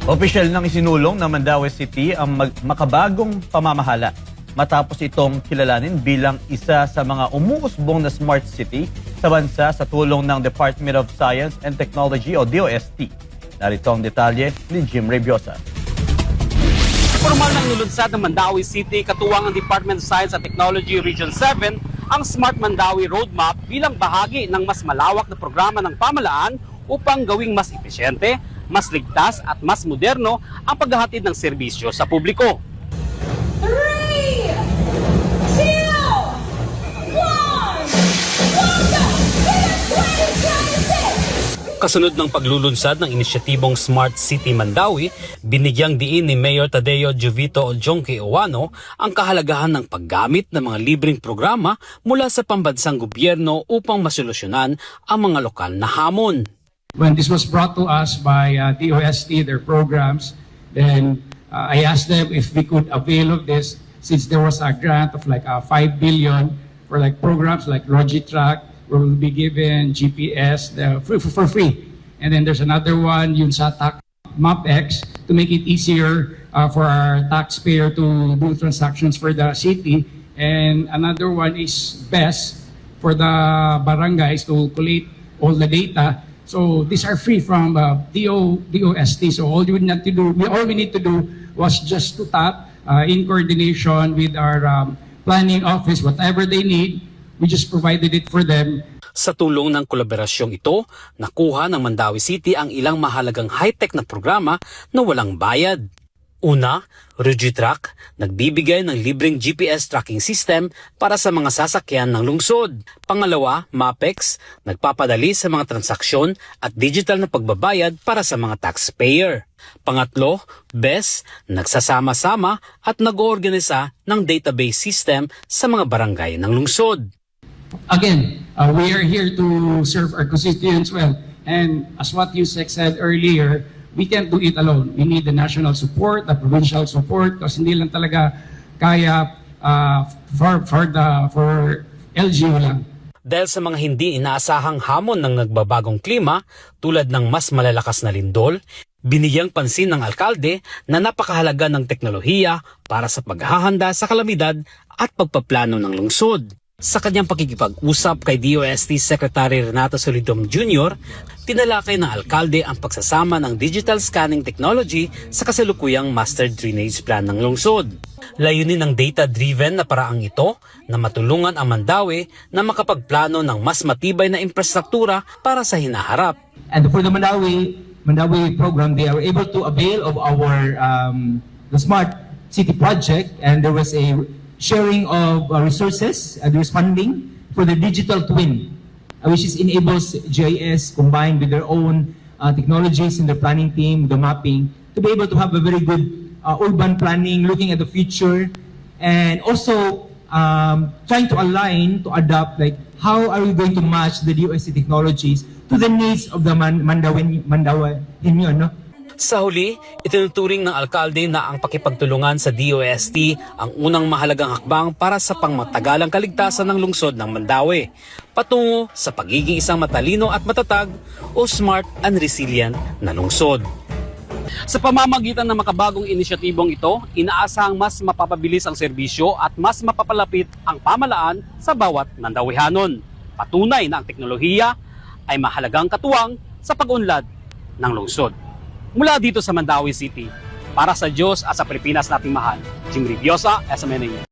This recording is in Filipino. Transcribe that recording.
Opisyal nang isinulong ng Mandaue City ang makabagong pamamahala matapos itong kilalanin bilang isa sa mga umuusbong na smart city sa bansa sa tulong ng Department of Science and Technology o DOST. Narito ang detalye ni Jim Rebiosa. Formal nang nilunsad ng Mandaue City katuwang ang Department of Science and Technology Region 7 ang Smart Mandaue Roadmap bilang bahagi ng mas malawak na programa ng pamahalaan upang gawing mas epesyente, mas ligtas at mas moderno ang paghahatid ng serbisyo sa publiko. 3, 2, 1, welcome to 2026! Kasunod ng paglulunsad ng inisyatibong Smart City Mandaue, binigyang diin ni Mayor Tadeo Jovito Ojonque Oano ang kahalagahan ng paggamit ng mga libreng programa mula sa pambansang gobyerno upang masolusyonan ang mga lokal na hamon. When this was brought to us by DOST, their programs, then I asked them if we could avail of this since there was a grant of like 5 billion for like programs like Logitrack, where we'll be given GPS for free. And then there's another one, yung sa MapX, to make it easier for our taxpayer to do transactions for the city. And another one is BEST for the barangays to collate all the data. So these are free from DOST. So all we need to do was just to tap in coordination with our planning office, whatever they need, we just provided it for them. Sa tulong ng kolaborasyong ito, nakuha ng Mandaue City ang ilang mahalagang high-tech na programa na walang bayad. Una, Logitrack, nagbibigay ng libreng GPS tracking system para sa mga sasakyan ng lungsod. Pangalawa, MapX, nagpapadali sa mga transaksyon at digital na pagbabayad para sa mga taxpayer. Pangatlo, BEST, nagsasama-sama at nag-oorganisa ng database system sa mga barangay ng lungsod. Again, we are here to serve our constituents well. And as what Yusek said earlier, we can't do it alone. We need the national support, the provincial support, kasi hindi lang talaga kaya for LGU lang. Dahil sa mga hindi inaasahang hamon ng nagbabagong klima tulad ng mas malalakas na lindol, binigyang pansin ng alkalde na napakahalaga ng teknolohiya para sa paghahanda sa kalamidad at pagpaplano ng lungsod. Sa kanyang pakikipag-usap kay DOST Secretary Renato Solidom Jr., tinalakay ng alkalde ang pagsasama ng digital scanning technology sa kasalukuyang Master Drainage Plan ng lungsod. Layunin ng data-driven na paraang ito na matulungan ang Mandaue na makapagplano ng mas matibay na infrastruktura para sa hinaharap. And for the Mandaue program, they are able to avail of our the Smart City project, and there was a sharing of resources, there's funding for the digital twin, which enables GIS combined with their own technologies in the planning team, the mapping, to be able to have a very good urban planning, looking at the future, and also trying to align, to adapt, like how are we going to match the DOST technologies to the needs of the Mandaue, no? Sa huli, itinuturing ng alkalde na ang pakipagtulungan sa DOST ang unang mahalagang hakbang para sa pangmatagalang kaligtasan ng lungsod ng Mandaue, patungo sa pagiging isang matalino at matatag o smart and resilient na lungsod. Sa pamamagitan ng makabagong inisyatibong ito, inaasahang mas mapapabilis ang serbisyo at mas mapapalapit ang pamahalaan sa bawat Mandauehanon. Patunay na ang teknolohiya ay mahalagang katuwang sa pag-unlad ng lungsod. Mula dito sa Mandaue City, para sa Diyos at sa Pilipinas nating mahal, Jim Rebiosa, SMNA.